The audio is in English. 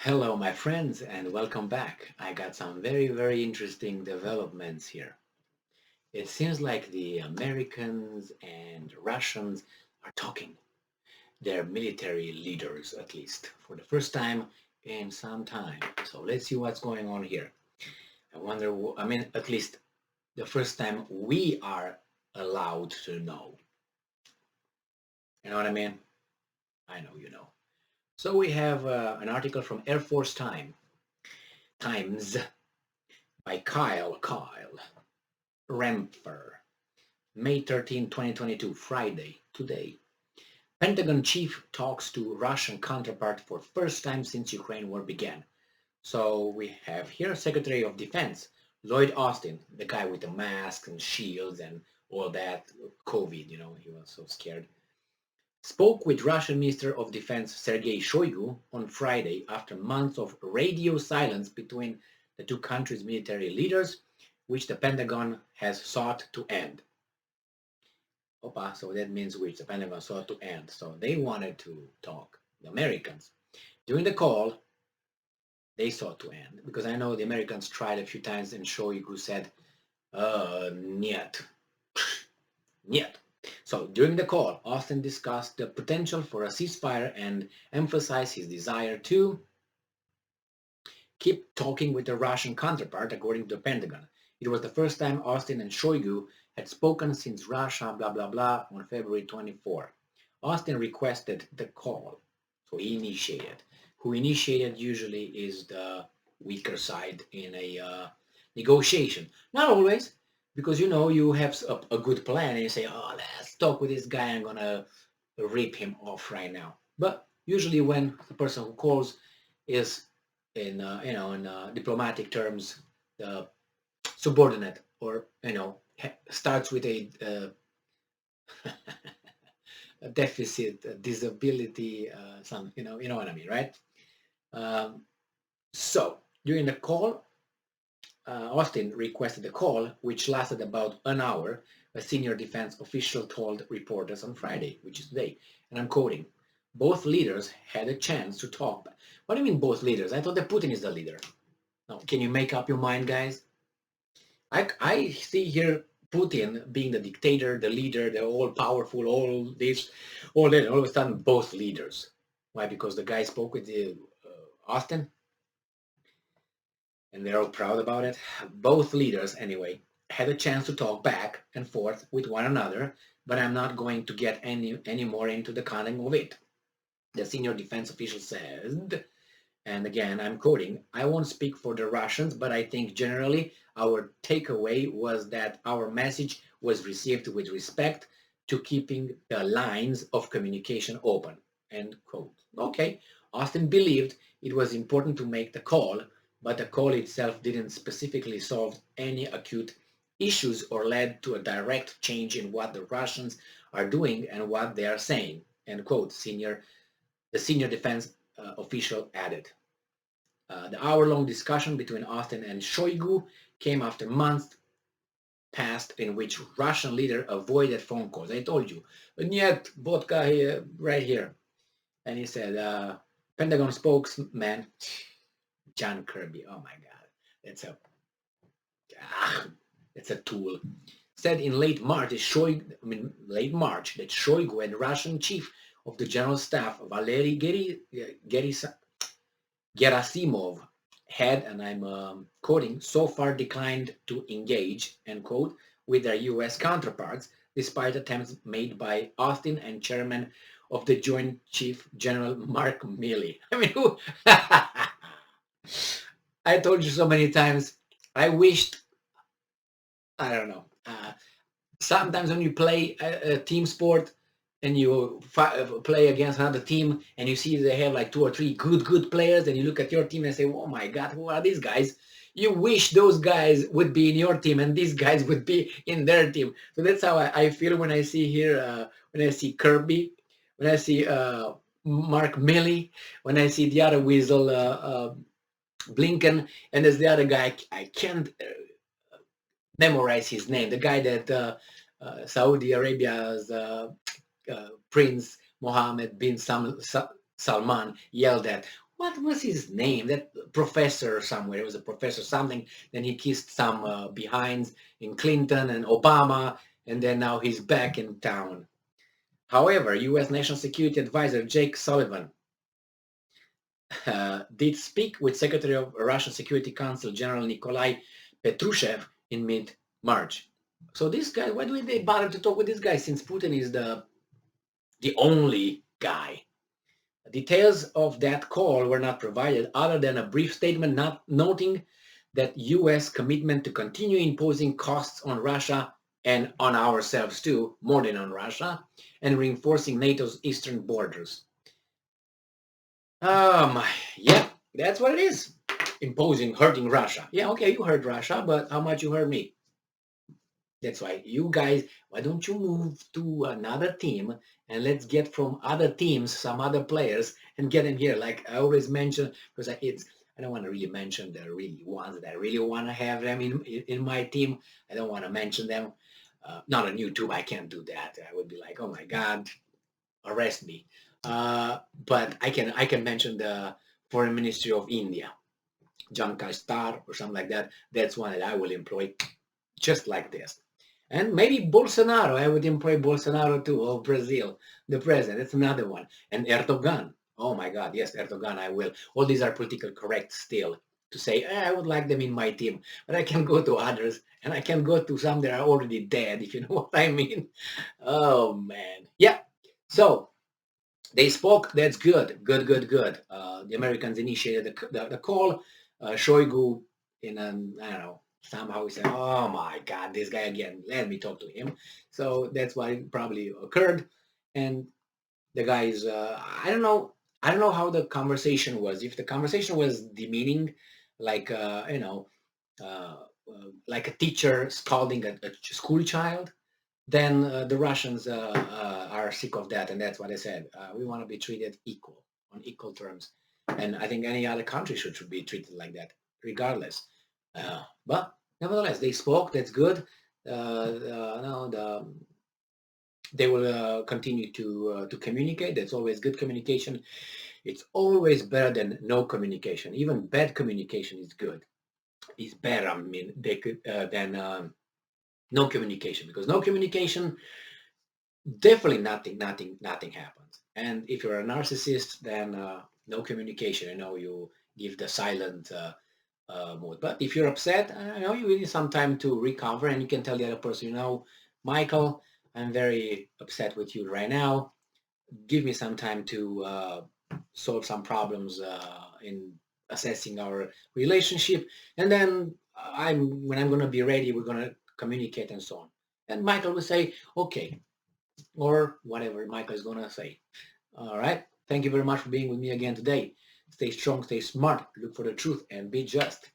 Hello, my friends, and welcome back. I got some very interesting developments here. It seems like the Americans and Russians are talking. Their military leaders, at least, for the first time in some time. So let's see what's going on here. I wonder, at least the first time we are allowed to know. You know what I mean? I know you know. So we have an article from Air Force Times by Kyle Remfer, May 13, 2022, Friday, today. Pentagon chief talks to Russian counterpart for first time since Ukraine war began. So we have here Secretary of Defense Lloyd Austin, the guy with the mask and shields and all that COVID, he was so scared. Spoke with Russian Minister of Defense Sergei Shoigu on Friday after months of radio silence between the two countries' military leaders, which the Pentagon has sought to end. Opa, so that means which the Pentagon sought to end. So they wanted to talk, the Americans. During the call, they sought to end because I know the Americans tried a few times and Shoigu said, niet, niet. So during the call, Austin discussed the potential for a ceasefire and emphasized his desire to keep talking with the Russian counterpart, according to the Pentagon. It was the first time Austin and Shoigu had spoken since Russia, blah, blah, blah, on February 24. Austin requested the call, so he initiated. Who initiated usually is the weaker side in a negotiation. Not always, because you have a good plan and you say, oh, let's talk with this guy, I'm going to rip him off right now. But usually when the person who calls is in diplomatic terms, the subordinate, or starts with a deficit, a disability, some you know what I mean, right? So during the call, Austin requested a call, which lasted about an hour. A senior defense official told reporters on Friday, which is today, and I'm quoting: "Both leaders had a chance to talk." What do you mean, both leaders? I thought that Putin is the leader. Now, can you make up your mind, guys? I see here Putin being the dictator, the leader, the all-powerful, all this, all that, and all of a sudden both leaders. Why? Because the guy spoke with the Austin, and they're all proud about it. Both leaders, anyway, had a chance to talk back and forth with one another, but I'm not going to get any more into the content of it. The senior defense official said, and again, I'm quoting, "I won't speak for the Russians, but I think generally our takeaway was that our message was received with respect to keeping the lines of communication open." End quote. Okay, Austin believed it was important to make the call, but the call itself didn't specifically solve any acute issues or led to a direct change in what the Russians are doing and what they are saying. End quote. The senior defense official added. The hour-long discussion between Austin and Shoigu came after months passed in which Russian leader avoided phone calls. I told you, "Niet, vodka here, right here." And he said, Pentagon spokesman John Kirby. Oh my God, it's a it's a tool. Said in late March that Shoigu and Russian chief of the general staff Valery Gerasimov had, and I'm quoting, so far declined to engage, end quote, with their U.S. counterparts, despite attempts made by Austin and chairman of the Joint Chief General Mark Milley. I mean, who? I told you so many times, I wished, I don't know, sometimes when you play a team sport, and you play against another team and you see they have like two or three good players, and you look at your team and say, oh my God, who are these guys? You wish those guys would be in your team and these guys would be in their team. So that's how I feel when I see here, when I see Kirby, when I see Mark Milley, when I see the other weasel, Blinken, and there's the other guy, I can't memorize his name, the guy that Saudi Arabia's Prince Mohammed bin Salman yelled at, what was his name? That professor somewhere. It was a professor something. Then he kissed some behinds in Clinton and Obama, and then now he's back in town. However, U.S. National Security Advisor Jake Sullivan did speak with Secretary of Russian Security Council General Nikolai Petrushev in mid-March. So this guy, why do they bother to talk with this guy since Putin is the only guy? Details of that call were not provided other than a brief statement not noting that U.S. commitment to continue imposing costs on Russia and on ourselves too, more than on Russia, and reinforcing NATO's eastern borders. Yeah, that's what it is. Imposing, hurting Russia. Yeah, okay, you hurt Russia, but how much you hurt me? That's why you guys, why don't you move to another team and let's get from other teams some other players and get them here. Like I always mention, because I don't want to really mention the really ones that I really want to have them in my team. I don't want to mention them. Not on YouTube. I can't do that. I would be like, oh my God, arrest me. But I can mention the Foreign Ministry of India, Jankar Star or something like that. That's one that I will employ just like this. And maybe Bolsonaro, I would employ Bolsonaro too, of Brazil, the president. That's another one. And Erdogan. Oh my God, yes, Erdogan, I will. All these are political correct still to say, I would like them in my team, but I can go to others and I can go to some that are already dead, if you know what I mean. Oh man. Yeah. So they spoke. That's good. Good, good, good. The Americans initiated the call. Shoigu, I don't know, somehow he said, "Oh my God, this guy again. Let me talk to him." So that's what probably occurred. And the guys, I don't know. I don't know how the conversation was. If the conversation was demeaning, like uh, like a teacher scolding a school child, then the Russians are sick of that, and that's what I said. We want to be treated equal, on equal terms, and I think any other country should be treated like that, regardless. But nevertheless, they spoke. That's good. No, they will continue to communicate. That's always good communication. It's always better than no communication. Even bad communication is good. Is better. I mean, they could than no communication, because no communication, definitely nothing happens. And if you're a narcissist, then no communication. You give the silent mode. But if you're upset, you need some time to recover, and you can tell the other person, Michael, I'm very upset with you right now. Give me some time to solve some problems in assessing our relationship, and then when I'm going to be ready, we're going to communicate and so on. And Michael will say, okay, or whatever Michael is going to say. All right. Thank you very much for being with me again today. Stay strong, stay smart, look for the truth, and be just.